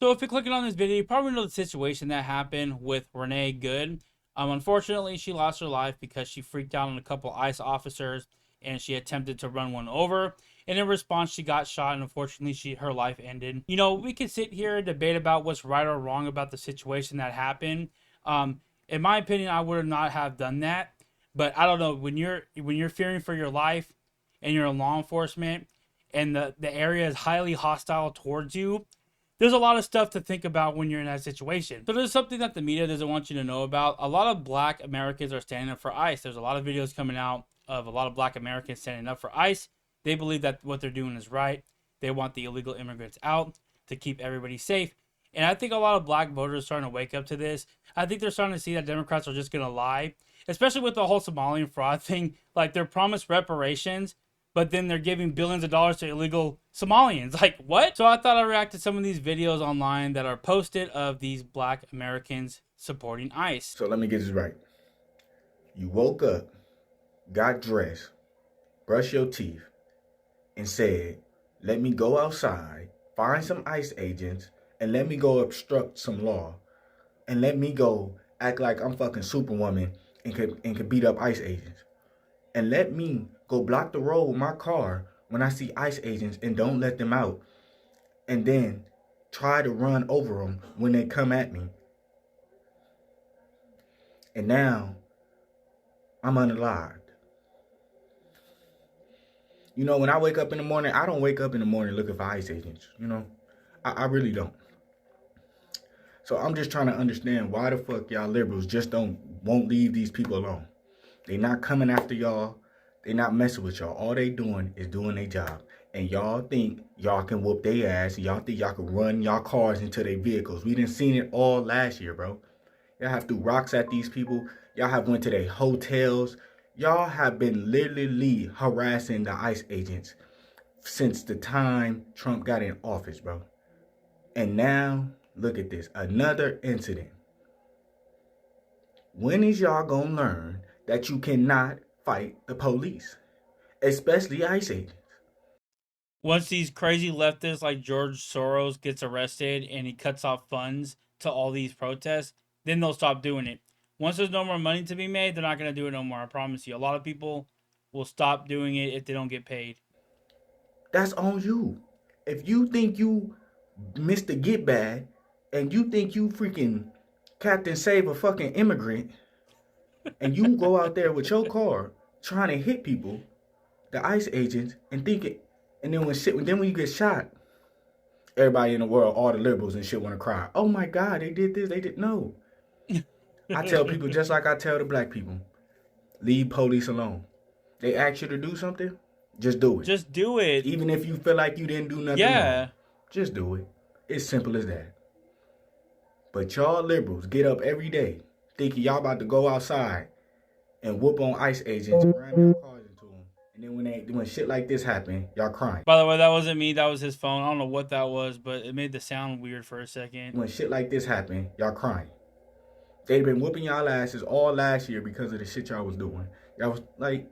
So if you're clicking on this video, you probably know the situation that happened with Renee Good. Unfortunately, she lost her life because she freaked out on a couple ICE officers and she attempted to run one over. And in response, she got shot, and unfortunately, her life ended. You know, we could sit here and debate about what's right or wrong about the situation that happened. In my opinion, I would not have done that. But I don't know, when you're fearing for your life and you're in law enforcement and the area is highly hostile towards you, there's a lot of stuff to think about when you're in that situation. So there's something that the media doesn't want you to know about. A lot of black Americans are standing up for ICE. There's a lot of videos coming out of a lot of black Americans standing up for ICE. They believe that what they're doing is right. They want the illegal immigrants out to keep everybody safe. And I think a lot of black voters are starting to wake up to this. I think they're starting to see that Democrats are just going to lie, especially with the whole Somalian fraud thing. Like, they're promised reparations, but then they're giving billions of dollars to illegal Somalians. Like, what? So I thought I'd react to some of these videos online that are posted of these black Americans supporting ICE. So let me get this right. You woke up, got dressed, brushed your teeth, and said, let me go outside, find some ICE agents, and let me go obstruct some law. And let me go act like I'm fucking Superwoman and could beat up ICE agents. And let me go block the road with my car when I see ICE agents and don't let them out. And then try to run over them when they come at me. And now I'm unalived. You know, when I wake up in the morning, I don't wake up in the morning looking for ICE agents. You know, I really don't. So I'm just trying to understand why the fuck y'all liberals just won't leave these people alone. They not coming after y'all. They not messing with y'all. All they doing is doing their job. And y'all think y'all can whoop their ass. And y'all think y'all can run y'all cars into their vehicles. We done seen it all last year, bro. Y'all have threw rocks at these people. Y'all have went to their hotels. Y'all have been literally harassing the ICE agents since the time Trump got in office, bro. And now, look at this. Another incident. When is y'all gonna learn that you cannot fight the police, especially ICE agents? Once these crazy leftists like George Soros gets arrested and he cuts off funds to all these protests, then they'll stop doing it. Once there's no more money to be made, they're not going to do it no more. I promise you. A lot of people will stop doing it if they don't get paid. That's on you. If you think you Mr. Get Bad and you think you freaking Captain Save a fucking immigrant and you go out there with your car trying to hit people, the ICE agents, and think it, and then when you get shot, everybody in the world, all the liberals and shit want to cry. Oh my God, they did this, they did no. I tell people just like I tell the black people, leave police alone. They ask you to do something, just do it. Just do it. Even if you feel like you didn't do nothing wrong, just do it. It's simple as that. But y'all liberals get up every day thinking y'all about to go outside and whoop on ICE agents and ram your cars into them. And then when shit like this happen, y'all crying. By the way, that wasn't me. That was his phone. I don't know what that was, but it made the sound weird for a second. When shit like this happen, y'all crying. They've been whooping y'all asses all last year because of the shit y'all was doing. Y'all was like,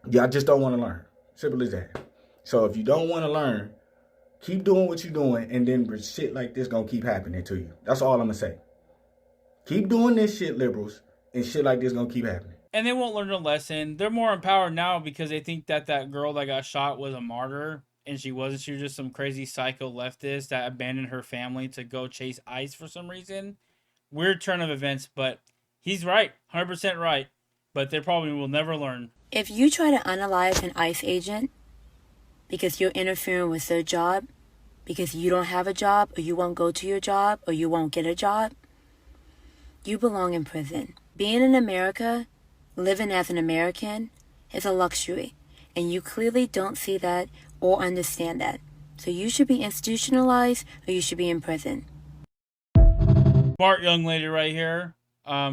y'all just don't want to learn. Simple as that. So if you don't want to learn, keep doing what you're doing, and then shit like this gonna keep happening to you. That's all I'm gonna say. Keep doing this shit, liberals, and shit like this gonna keep happening. And they won't learn a lesson. They're more empowered now because they think that that girl that got shot was a martyr, and she wasn't. She was just some crazy psycho leftist that abandoned her family to go chase ICE for some reason. Weird turn of events, but he's right. 100% right. But they probably will never learn. If you try to unalive an ICE agent because you're interfering with their job, because you don't have a job, or you won't go to your job, or you won't get a job, you belong in prison. Being in America, living as an American, is a luxury, and you clearly don't see that or understand that. So you should be institutionalized, or you should be in prison. Smart young lady right here.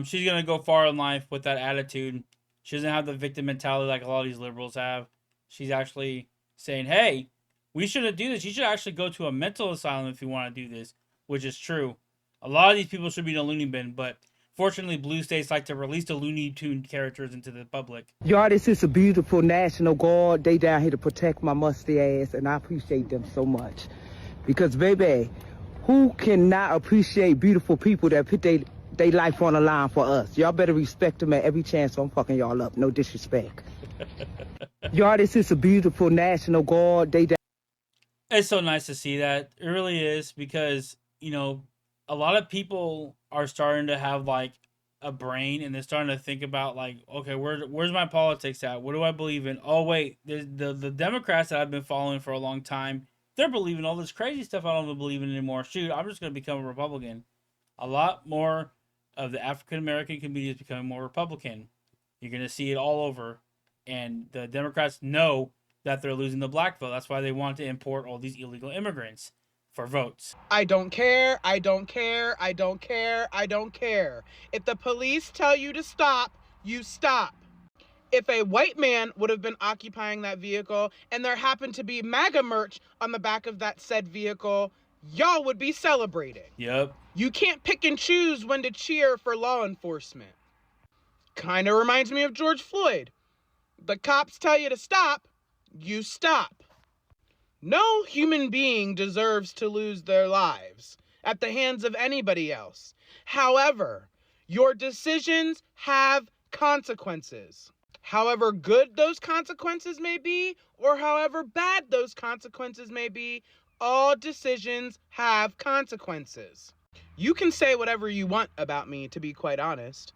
She's going to go far in life with that attitude. She doesn't have the victim mentality like a lot of these liberals have. She's actually saying, hey, we shouldn't do this. You should actually go to a mental asylum if you want to do this, which is true. A lot of these people should be in a loony bin, but fortunately, blue states like to release the Looney Tune characters into the public. Y'all, this is a beautiful National Guard. They down here to protect my musty ass, and I appreciate them so much. Because, baby, who cannot appreciate beautiful people that put they life on the line for us? Y'all better respect them at every chance, so I'm fucking y'all up. No disrespect. Y'all, this is a beautiful National Guard. It's so nice to see that. It really is, because, a lot of people are starting to have like a brain, and they're starting to think about like, okay, where's my politics at? What do I believe in? Oh wait, there's the Democrats that I've been following for a long time. They're believing all this crazy stuff I don't even believe in anymore. Shoot, I'm just gonna become a Republican. A lot more of the African American community is becoming more Republican. You're gonna see it all over, and the Democrats know that they're losing the black vote. That's why they want to import all these illegal immigrants for votes. I don't care, I don't care, I don't care, I don't care. If the police tell you to stop, you stop. If a white man would have been occupying that vehicle and there happened to be MAGA merch on the back of that said vehicle, y'all would be celebrating. Yep. You can't pick and choose when to cheer for law enforcement. Kinda reminds me of George Floyd. The cops tell you to stop, you stop. No human being deserves to lose their lives at the hands of anybody else. However, your decisions have consequences. However good those consequences may be, or however bad those consequences may be, all decisions have consequences. You can say whatever you want about me, to be quite honest,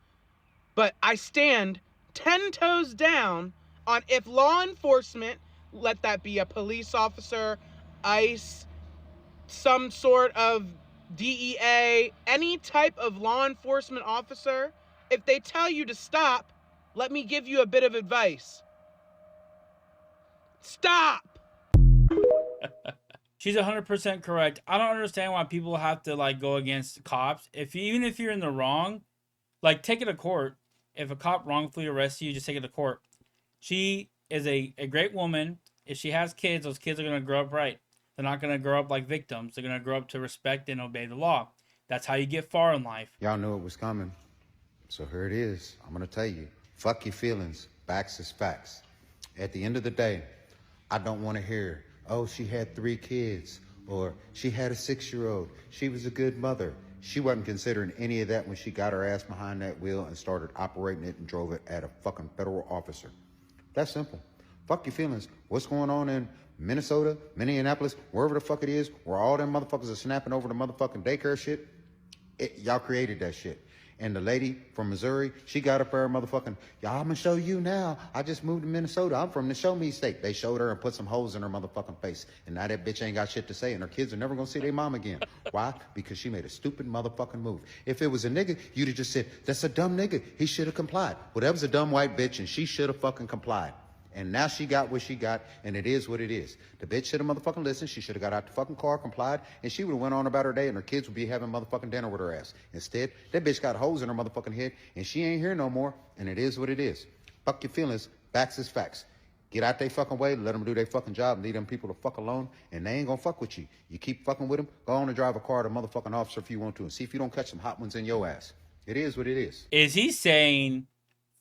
but I stand 10 toes down on if law enforcement, let that be a police officer, ICE, some sort of DEA, any type of law enforcement officer, if they tell you to stop, let me give you a bit of advice. Stop! She's 100% correct. I don't understand why people have to like go against cops. Even if you're in the wrong, like take it to court. If a cop wrongfully arrests you, just take it to court. She is a great woman. If she has kids, those kids are going to grow up right. They're not going to grow up like victims. They're going to grow up to respect and obey the law. That's how you get far in life. Y'all knew it was coming. So here it is. I'm going to tell you. Fuck your feelings. Facts is facts. At the end of the day, I don't want to hear, oh, she had 3 kids, or she had a 6-year-old. She was a good mother. She wasn't considering any of that when she got her ass behind that wheel and started operating it and drove it at a fucking federal officer. That's simple. Fuck your feelings. What's going on in Minnesota, Minneapolis, wherever the fuck it is, where all them motherfuckers are snapping over the motherfucking daycare shit? Y'all created that shit. And the lady from Missouri, she got up there motherfucking, y'all, I'm gonna show you now. I just moved to Minnesota. I'm from the Show Me State. They showed her and put some holes in her motherfucking face. And now that bitch ain't got shit to say, and her kids are never gonna see their mom again. Why? Because she made a stupid motherfucking move. If it was a nigga, you'd have just said, that's a dumb nigga. He should have complied. Well, that was a dumb white bitch, and she should have fucking complied. And now she got what she got, and it is what it is. The bitch should have motherfucking listened. She should have got out the fucking car, complied, and she would have went on about her day, and her kids would be having motherfucking dinner with her ass. Instead, that bitch got holes in her motherfucking head, and she ain't here no more, and it is what it is. Fuck your feelings. Facts is facts. Get out they fucking way, let them do their fucking job, and leave them people to fuck alone, and they ain't gonna fuck with you. You keep fucking with them, go on and drive a car to a motherfucking officer if you want to, and see if you don't catch some hot ones in your ass. It is what it is. Is he saying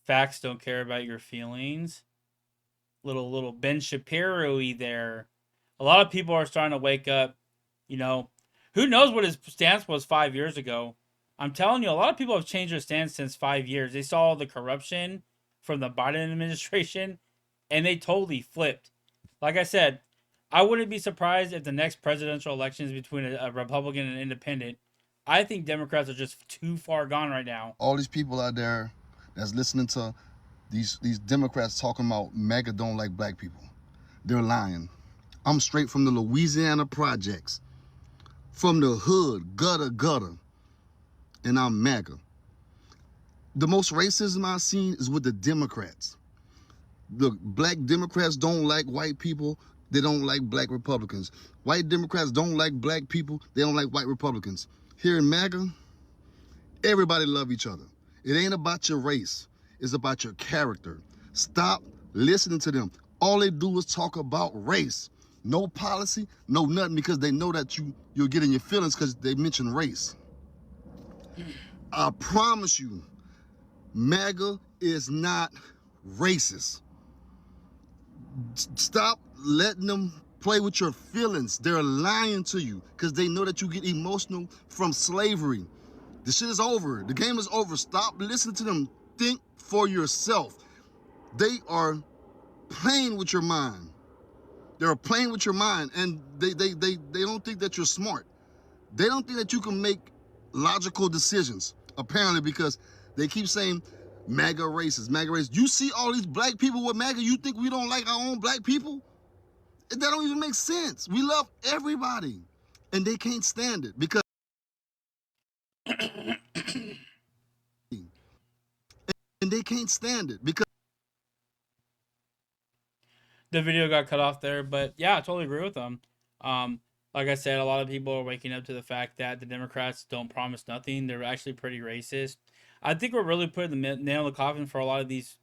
facts don't care about your feelings? Little Ben Shapiro-y there. A lot of people are starting to wake up. Who knows what his stance was 5 years ago? I'm telling you, a lot of people have changed their stance since 5 years. They saw the corruption from the Biden administration, and they totally flipped. Like I said, I wouldn't be surprised if the next presidential election is between a Republican and an independent. I think Democrats are just too far gone right now. All these people out there that's listening to these Democrats talking about MAGA don't like black people. They're lying. I'm straight from the Louisiana projects, from the hood, gutter, and I'm MAGA. The most racism I've seen is with the Democrats. The black Democrats don't like white people. They don't like black Republicans. White Democrats don't like black people. They don't like white Republicans. Here in MAGA, everybody love each other. It ain't about your race. It's about your character. Stop listening to them. All they do is talk about race. No policy, no nothing, because they know that you're getting your feelings because they mention race. I promise you, MAGA is not racist. Stop letting them play with your feelings. They're lying to you because they know that you get emotional from slavery. The shit is over. The game is over. Stop listening to them. Think for yourself. They are playing with your mind. They're playing with your mind, and they don't think that you're smart. They don't think that you can make logical decisions, apparently, because they keep saying MAGA racist, MAGA racist. You see all these black people with MAGA, you think we don't like our own black people? That don't even make sense. We love everybody, and they can't stand it because and they can't stand it because The video got cut off there, but yeah, I totally agree with them. Like I said, a lot of people are waking up to the fact that the Democrats don't promise nothing. They're actually pretty racist. I think we're really putting the nail in the coffin for a lot of these.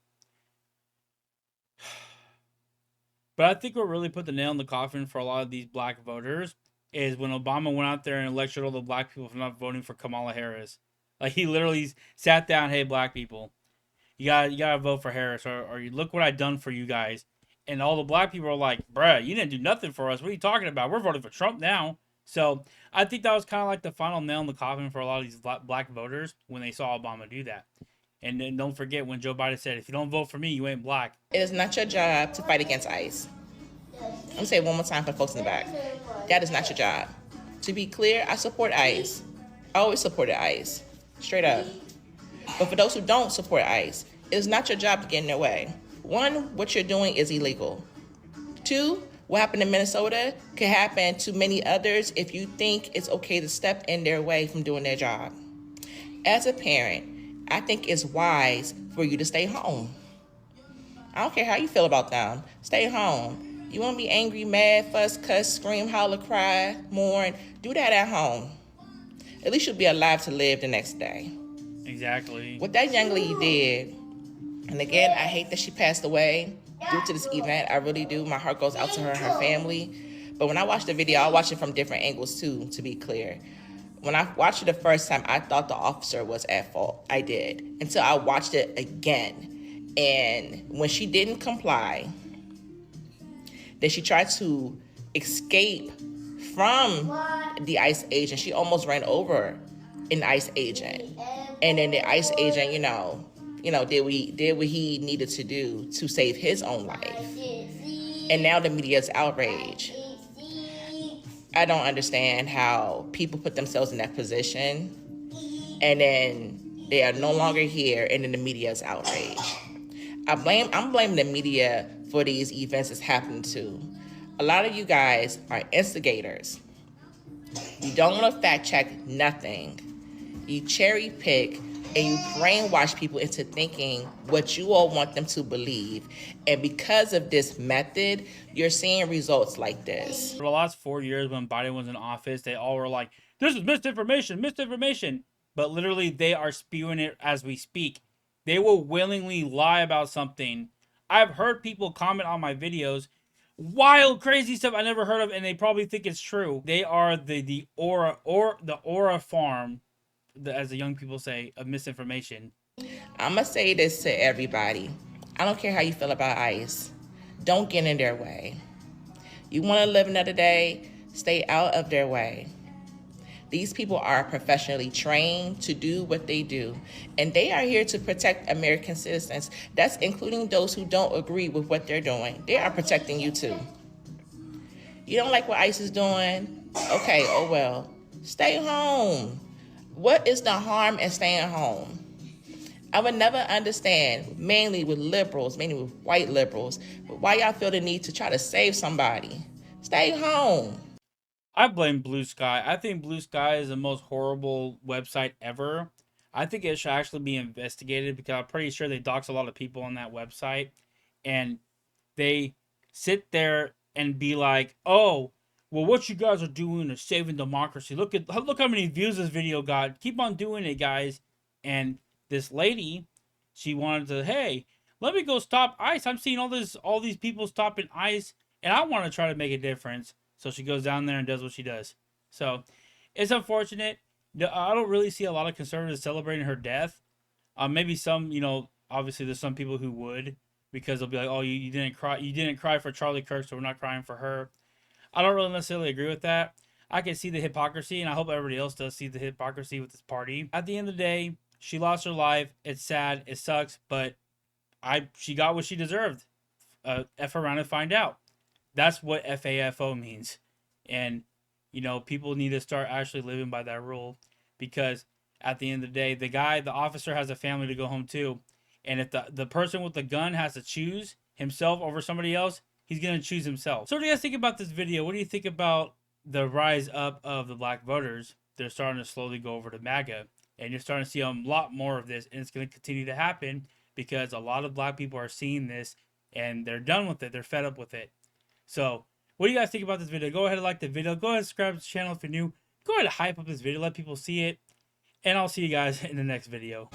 But I think what really put the nail in the coffin for a lot of these black voters is when Obama went out there and lectured all the black people for not voting for Kamala Harris. Like, he literally sat down, hey, black people, you gotta vote for Harris, or you look what I done for you guys. And all the black people are like, bruh, you didn't do nothing for us. What are you talking about? We're voting for Trump now. So I think that was kind of like the final nail in the coffin for a lot of these black voters when they saw Obama do that. And then don't forget when Joe Biden said, if you don't vote for me, you ain't black. It is not your job to fight against ICE. I'm gonna say it one more time for folks in the back. That is not your job. To be clear, I support ICE. I always supported ICE, straight up. But for those who don't support ICE, it is not your job to get in their way. One, what you're doing is illegal. Two, what happened in Minnesota could happen to many others if you think it's okay to step in their way from doing their job. As a parent, I think it's wise for you to stay home. I don't care how you feel about them. Stay home. You want to be angry, mad, fuss, cuss, scream, holler, cry, mourn, do that at home. At least you'll be alive to live the next day. Exactly. What that young lady did, and again, I hate that she passed away due to this event. I really do. My heart goes out to her and her family. But when I watched the video, I watched it from different angles too, to be clear. When I watched it the first time, I thought the officer was at fault. I did. Until I watched it again. And when she didn't comply, then she tried to escape from the ICE agent. She almost ran over an ICE agent. And then the ICE agent, did what he needed to do to save his own life. And now the media's outraged. I don't understand how people put themselves in that position and then they are no longer here and then the media is outraged. I'm blaming the media for these events that's happening to. A lot of you guys are instigators. You don't want to fact check nothing. You cherry pick and you brainwash people into thinking what you all want them to believe. And because of this method, you're seeing results like this. For the last 4 years when Biden was in office, they all were like, this is misinformation. But literally, they are spewing it as we speak. They will willingly lie about something. I've heard people comment on my videos, wild, crazy stuff I never heard of, and they probably think it's true. They are the aura farm, as the young people say, of misinformation. I'm going to say this to everybody. I don't care how you feel about ICE. Don't get in their way. You want to live another day, stay out of their way. These people are professionally trained to do what they do, and they are here to protect American citizens. That's including those who don't agree with what they're doing. They are protecting you too. You don't like what ICE is doing? Okay, oh well. Stay home. What is the harm in staying home? I would never understand, mainly with white liberals, why y'all feel the need to try to save somebody. Stay home. I blame Blue Sky. I think Blue Sky is the most horrible website ever. I think it should actually be investigated because I'm pretty sure they dox a lot of people on that website. And they sit there and be like, oh, well, what you guys are doing is saving democracy. Look how many views this video got. Keep on doing it, guys. And this lady, she wanted to, hey, let me go stop ICE. I'm seeing all these people stopping ICE, and I want to try to make a difference. So she goes down there and does what she does. So it's unfortunate. I don't really see a lot of conservatives celebrating her death. Maybe some, obviously there's some people who would, because they'll be like, oh, you didn't cry for Charlie Kirk, so we're not crying for her. I don't really necessarily agree with that. I can see the hypocrisy, and I hope everybody else does see the hypocrisy with this party. At the end of the day, she lost her life. It's sad. It sucks, but she got what she deserved. F around and find out. That's what FAFO means. And, you know, people need to start actually living by that rule, because at the end of the day, the officer has a family to go home to. And if the person with the gun has to choose himself over somebody else, he's going to choose himself. So what do you guys think about this video? What do you think about the rise up of the black voters? They're starting to slowly go over to MAGA. And you're starting to see a lot more of this. And it's going to continue to happen because a lot of black people are seeing this and they're done with it. They're fed up with it. So what do you guys think about this video? Go ahead and like the video. Go ahead and subscribe to the channel if you're new. Go ahead and hype up this video. Let people see it. And I'll see you guys in the next video.